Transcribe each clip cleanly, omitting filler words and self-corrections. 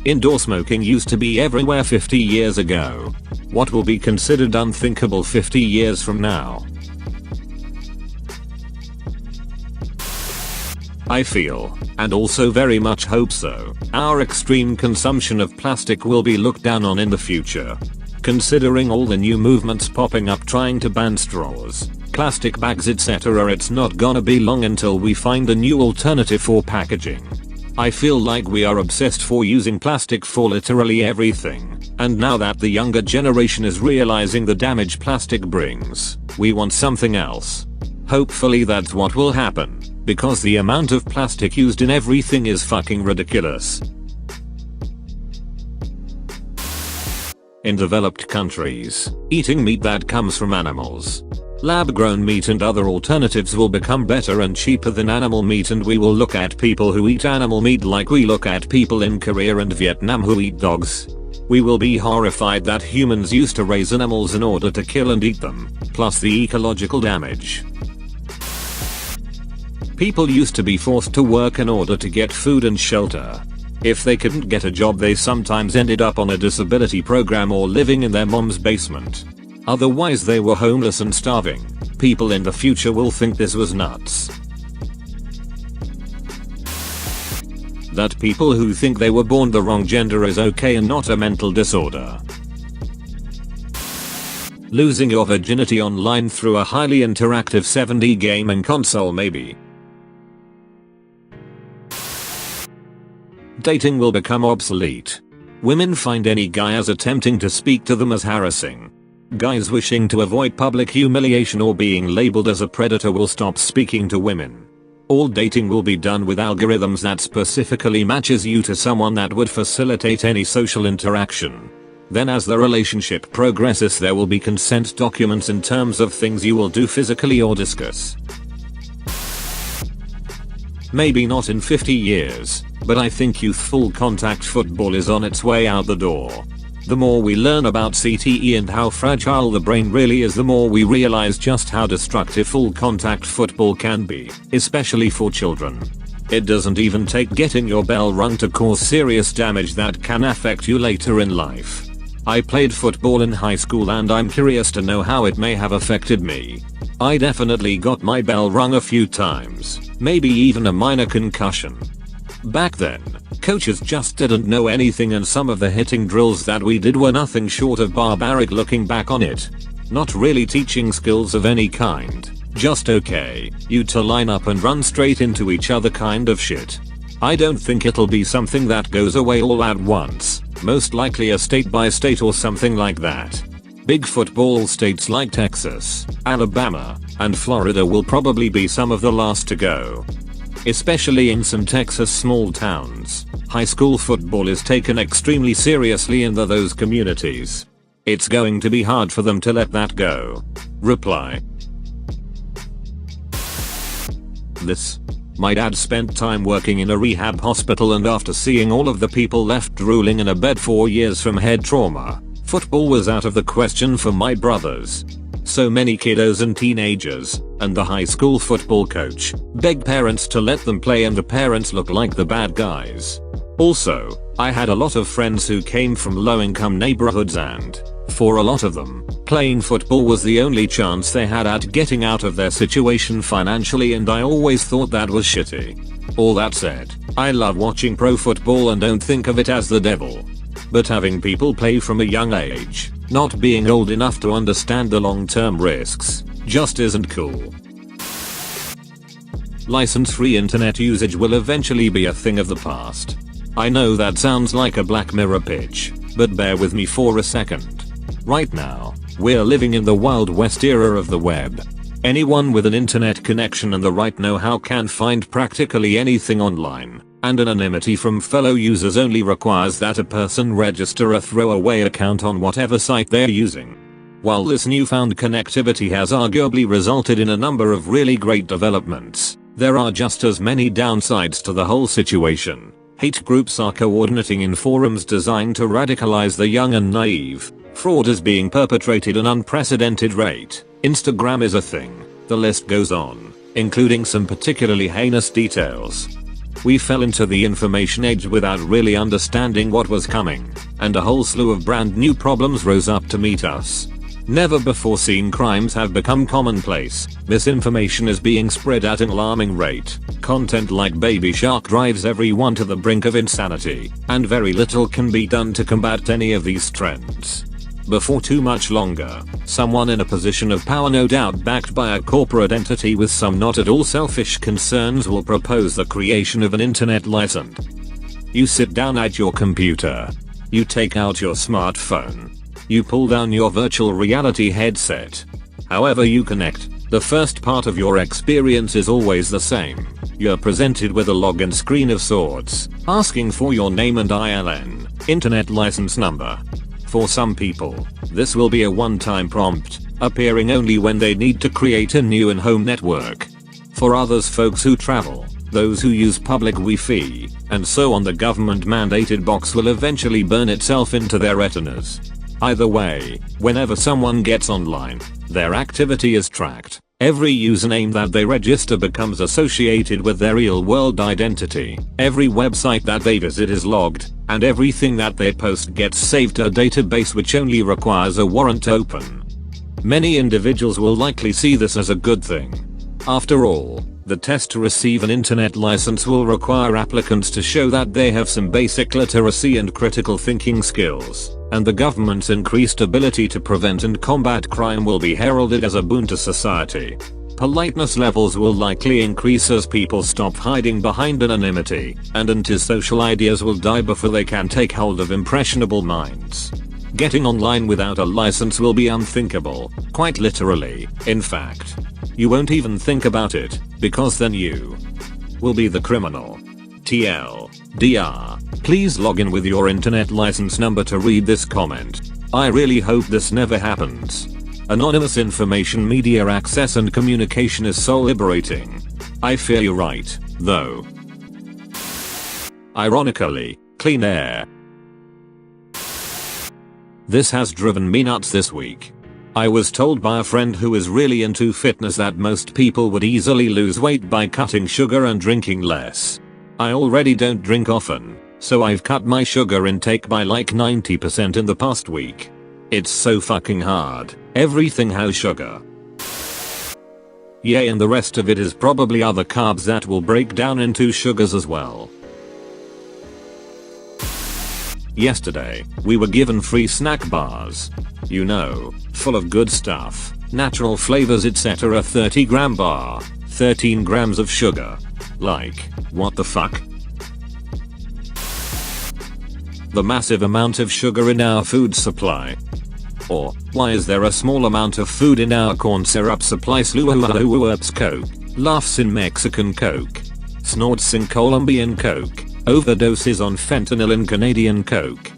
Indoor smoking used to be everywhere 50 years ago. What will be considered unthinkable 50 years from now? I feel, and also very much hope so, our extreme consumption of plastic will be looked down on in the future. Considering all the new movements popping up trying to ban straws, plastic bags etc., it's not gonna be long until we find a new alternative for packaging. I feel like we are obsessed for using plastic for literally everything, and now that the younger generation is realizing the damage plastic brings, we want something else. Hopefully that's what will happen, because the amount of plastic used in everything is fucking ridiculous. In developed countries, eating meat that comes from animals, lab-grown meat and other alternatives will become better and cheaper than animal meat, and we will look at people who eat animal meat like we look at people in Korea and Vietnam who eat dogs. We will be horrified that humans used to raise animals in order to kill and eat them, plus the ecological damage. People used to be forced to work in order to get food and shelter. If they couldn't get a job, they sometimes ended up on a disability program or living in their mom's basement. Otherwise they were homeless and starving. People in the future will think this was nuts. That people who think they were born the wrong gender is okay and not a mental disorder. Losing your virginity online through a highly interactive 7D gaming console maybe. Dating will become obsolete. Women find any guy as attempting to speak to them as harassing. Guys wishing to avoid public humiliation or being labeled as a predator will stop speaking to women. All dating will be done with algorithms that specifically matches you to someone that would facilitate any social interaction. Then as the relationship progresses, there will be consent documents in terms of things you will do physically or discuss. Maybe not in 50 years, but I think youthful contact football is on its way out the door. The more we learn about CTE and how fragile the brain really is, the more we realize just how destructive full contact football can be, especially for children. It doesn't even take getting your bell rung to cause serious damage that can affect you later in life. I played football in high school and I'm curious to know how it may have affected me. I definitely got my bell rung a few times, maybe even a minor concussion. Back then, coaches just didn't know anything, and some of the hitting drills that we did were nothing short of barbaric looking back on it. Not really teaching skills of any kind, just okay, you to line up and run straight into each other kind of shit. I don't think it'll be something that goes away all at once, most likely a state by state or something like that. Big football states like Texas, Alabama, and Florida will probably be some of the last to go. Especially in some Texas small towns, high school football is taken extremely seriously in those communities. It's going to be hard for them to let that go. Reply. This. My dad spent time working in a rehab hospital, and after seeing all of the people left drooling in a bed for years from head trauma, football was out of the question for my brothers. So many kiddos and teenagers, and the high school football coach, beg parents to let them play, and the parents look like the bad guys. Also, I had a lot of friends who came from low-income neighborhoods, and, for a lot of them, playing football was the only chance they had at getting out of their situation financially, and I always thought that was shitty. All that said, I love watching pro football and don't think of it as the devil. But having people play from a young age, not being old enough to understand the long-term risks, just isn't cool. License-free internet usage will eventually be a thing of the past. I know that sounds like a Black Mirror pitch, but bear with me for a second. Right now, we're living in the Wild West era of the web. Anyone with an internet connection and the right know-how can find practically anything online, and anonymity from fellow users only requires that a person register a throwaway account on whatever site they're using. While this newfound connectivity has arguably resulted in a number of really great developments, there are just as many downsides to the whole situation. Hate groups are coordinating in forums designed to radicalize the young and naive. Fraud is being perpetrated at an unprecedented rate. Instagram is a thing. The list goes on, including some particularly heinous details. We fell into the information age without really understanding what was coming, and a whole slew of brand new problems rose up to meet us. Never before seen crimes have become commonplace. Misinformation is being spread at an alarming rate. Content like Baby Shark drives everyone to the brink of insanity, and very little can be done to combat any of these trends. Before too much longer, someone in a position of power, no doubt backed by a corporate entity with some not at all selfish concerns, will propose the creation of an internet license. You sit down at your computer. You take out your smartphone. You pull down your virtual reality headset. However you connect, the first part of your experience is always the same. You're presented with a login screen of sorts, asking for your name and ILN, internet license number. For some people, this will be a one-time prompt, appearing only when they need to create a new in-home network. For others, folks who travel, those who use public Wi-Fi, and so on, the government-mandated box will eventually burn itself into their retinas. Either way, whenever someone gets online, their activity is tracked. Every username that they register becomes associated with their real-world identity. Every website that they visit is logged, and everything that they post gets saved to a database which only requires a warrant to open. Many individuals will likely see this as a good thing. After all, the test to receive an internet license will require applicants to show that they have some basic literacy and critical thinking skills, and the government's increased ability to prevent and combat crime will be heralded as a boon to society. Politeness levels will likely increase as people stop hiding behind anonymity, and antisocial ideas will die before they can take hold of impressionable minds. Getting online without a license will be unthinkable, quite literally. In fact, you won't even think about it, because then you will be the criminal. TLDR, please log in with your internet license number to read this comment. I really hope this never happens. Anonymous information, media access and communication is so liberating. I fear you're right, though. Ironically, clean air. This has driven me nuts this week. I was told by a friend who is really into fitness that most people would easily lose weight by cutting sugar and drinking less. I already don't drink often, so I've cut my sugar intake by like 90% in the past week. It's so fucking hard. Everything has sugar. Yeah, and the rest of it is probably other carbs that will break down into sugars as well. Yesterday, we were given free snack bars. You know, full of good stuff, natural flavors etc. 30 gram bar, 13 grams of sugar. Like, what the fuck? The massive amount of sugar in our food supply. Or, why is there a small amount of food in our corn syrup supply? Slurps Coke, laughs in Mexican Coke, snorts in Colombian Coke, overdoses on fentanyl in Canadian Coke.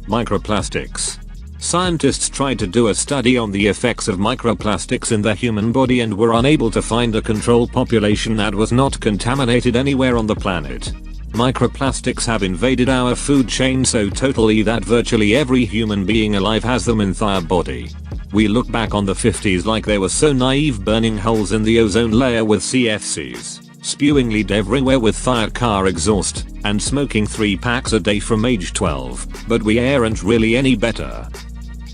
Microplastics. Scientists tried to do a study on the effects of microplastics in the human body and were unable to find a control population that was not contaminated anywhere on the planet. Microplastics have invaded our food chain so totally that virtually every human being alive has them in their body. We look back on the 50s like they were so naive, burning holes in the ozone layer with CFCs, spewing lead everywhere with their car exhaust, and smoking 3 packs a day from age 12, but we aren't really any better.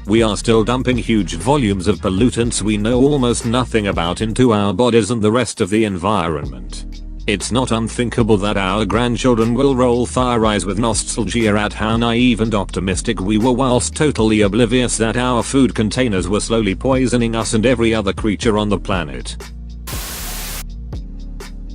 We are still dumping huge volumes of pollutants we know almost nothing about into our bodies and the rest of the environment. It's not unthinkable that our grandchildren will roll their eyes with nostalgia at how naive and optimistic we were, whilst totally oblivious that our food containers were slowly poisoning us and every other creature on the planet.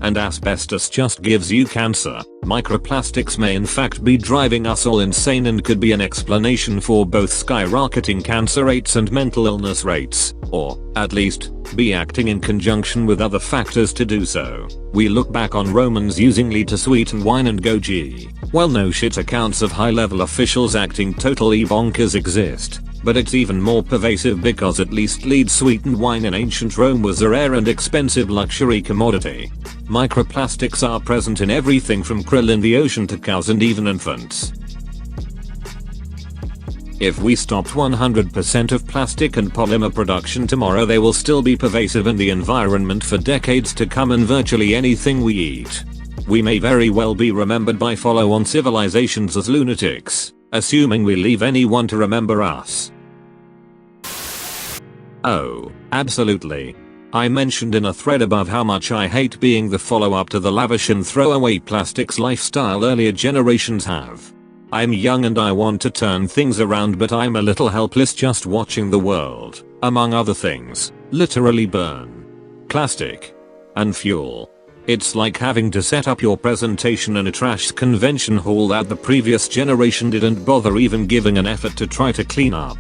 And asbestos just gives you cancer. Microplastics may in fact be driving us all insane and could be an explanation for both skyrocketing cancer rates and mental illness rates, or, at least, be acting in conjunction with other factors to do so. We look back on Romans using lead to sweeten wine and go gee, well no shit, accounts of high level officials acting totally bonkers exist. But it's even more pervasive because at least lead sweetened wine in ancient Rome was a rare and expensive luxury commodity. Microplastics are present in everything from krill in the ocean to cows and even infants. If we stopped 100% of plastic and polymer production tomorrow, they will still be pervasive in the environment for decades to come in virtually anything we eat. We may very well be remembered by follow-on civilizations as lunatics, assuming we leave anyone to remember us. Oh, absolutely. I mentioned in a thread above how much I hate being the follow-up to the lavish and throwaway plastics lifestyle earlier generations have. I'm young and I want to turn things around, but I'm a little helpless just watching the world, among other things, literally burn. Plastic. And fuel. It's like having to set up your presentation in a trash convention hall that the previous generation didn't bother even giving an effort to try to clean up.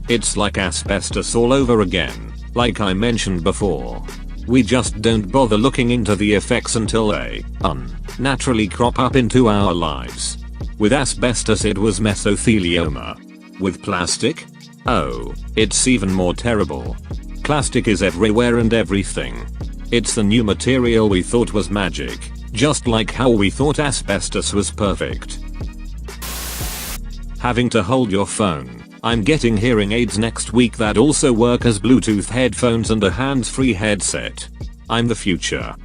It's like asbestos all over again, like I mentioned before. We just don't bother looking into the effects until they naturally crop up into our lives. With asbestos it was mesothelioma. With plastic? Oh, it's even more terrible. Plastic is everywhere and everything. It's the new material we thought was magic, just like how we thought asbestos was perfect. Having to hold your phone. I'm getting hearing aids next week that also work as Bluetooth headphones and a hands-free headset. I'm the future.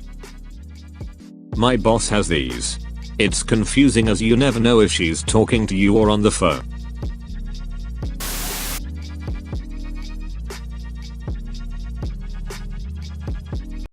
My boss has these. It's confusing as you never know if she's talking to you or on the phone.